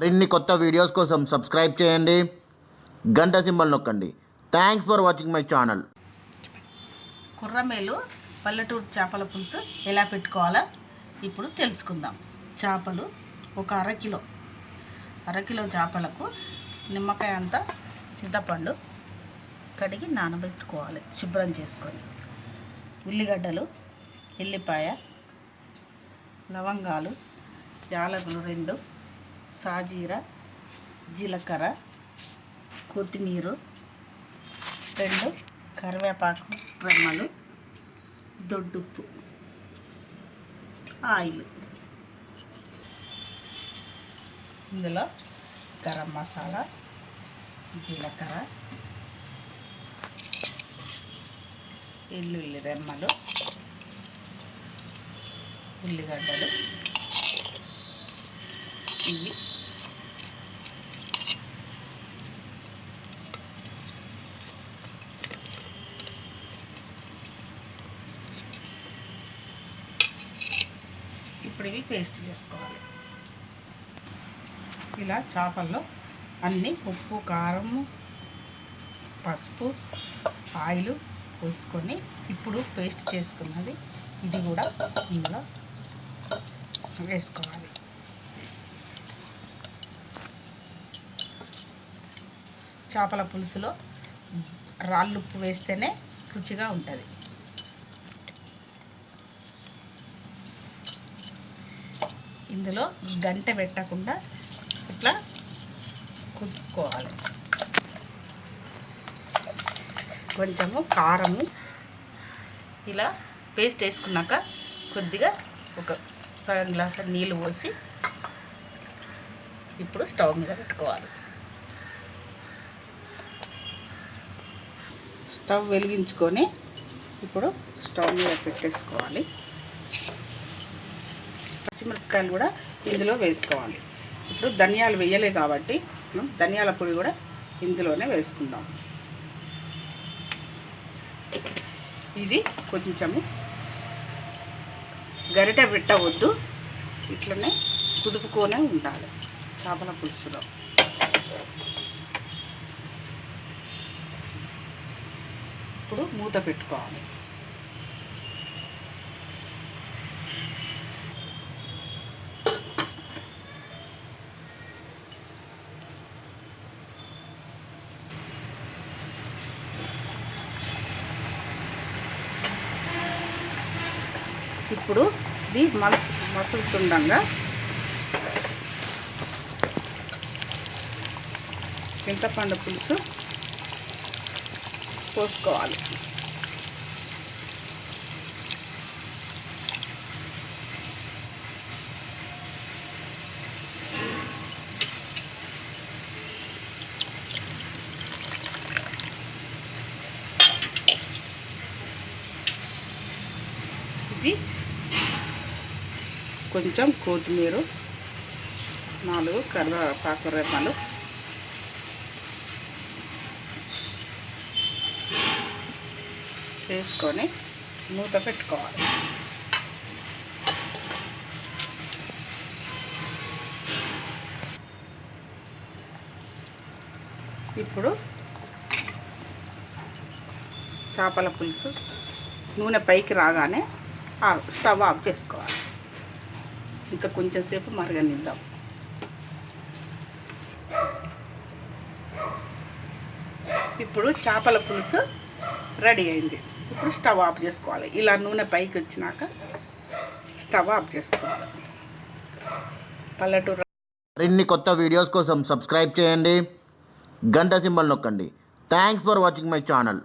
మరిన్ని కొత్త వీడియోస్ కోసం సబ్స్క్రైబ్ చేయండి, గంట సింబల్ నొక్కండి. Thanks for watching my channel. కుర్రమేలు పల్లెటూరు చేపల పులుసు ఎలా పెట్టుకోవాలో ఇప్పుడు తెలుసుకుందాం. చేపలు ఒక అరకిలో చేపలకు నిమ్మకాయ అంతా చింతపండు కడిగి నానబెట్టుకోవాలి శుభ్రం చేసుకొని. ఉల్లిగడ్డలు, ఎల్లిపాయ, లవంగాలు, యాలకులు 2, సాజీర, జీలకర్ర, కొత్తిమీర 2, కరివేపాకు రెమ్మలు, దొడ్డుప్పు, ఆయిల్. ఇందులో గరం మసాలా, జీలకర్ర, ఎల్లుల్లి రెమ్మలు, ఉల్లిగడ్డలు ఇవి ఇప్పుడు ఇవి పేస్ట్ చేసుకోవాలి. ఇలా చేపల్లో అన్నీ ఉప్పు, కారం, పసుపు, ఆయిల్ పోసుకొని ఇప్పుడు పేస్ట్ చేసుకున్నది ఇది కూడా ఇందులో వేసుకోవాలి. చేపల పులుసులో రాళ్ళుప్పు వేస్తేనే రుచిగా ఉంటుంది. ఇందులో గంట పెట్టకుండా ఇట్లా కుదుపుకోవాలి. కొంచెము కారము ఇలా పేస్ట్ వేసుకున్నాక కొద్దిగా ఒక సగం గ్లాసు నీళ్ళు పోసి ఇప్పుడు స్టవ్ మీద పెట్టుకోవాలి. స్టవ్ వెలిగించుకొని ఇప్పుడు స్టవ్ మీద పెట్టేసుకోవాలి. పచ్చిమిరపకాయలు కూడా ఇందులో వేసుకోవాలి. ఇప్పుడు ధనియాలు వేయలే కాబట్టి ధనియాల పొడి కూడా ఇందులోనే వేసుకుందాం. ఇది కొంచెము గరిటె పెట్టవద్దు, ఇట్లనే కుదుపుకొనే ఉండాలి చేపల పులుసులో. ఇప్పుడు మూత పెట్టుకోవాలి. ఇప్పుడు ఇది మసులుతుండగా చింతపండు పులుసు పోసుకోవాలి. ఇది కొంచెం కొత్తిమీర, 4 కరివేపాకు రెమ్మలు, వేసుకొని మూత పెట్టుకోవాలి. ఇప్పుడు చేపల పులుసు నూనె పైకి రాగానే స్టవ్ ఆఫ్ చేసుకోవాలి. ఇంకా కొంచెం సేపు మరగనిద్దాం. ఇప్పుడు చేపల పులుసు రెడీ అయింది. ఇప్పుడు స్టవ్ ఆఫ్ చేసుకోవాలి. ఇలా నూనె పైకి వచ్చినాక స్టవ్ ఆఫ్ చేసుకోవాలి. పల్లెటూరు మరిన్ని కొత్త వీడియోస్ కోసం సబ్స్క్రైబ్ చేయండి, గంట సింబల్ నొక్కండి. Thanks for watching my channel.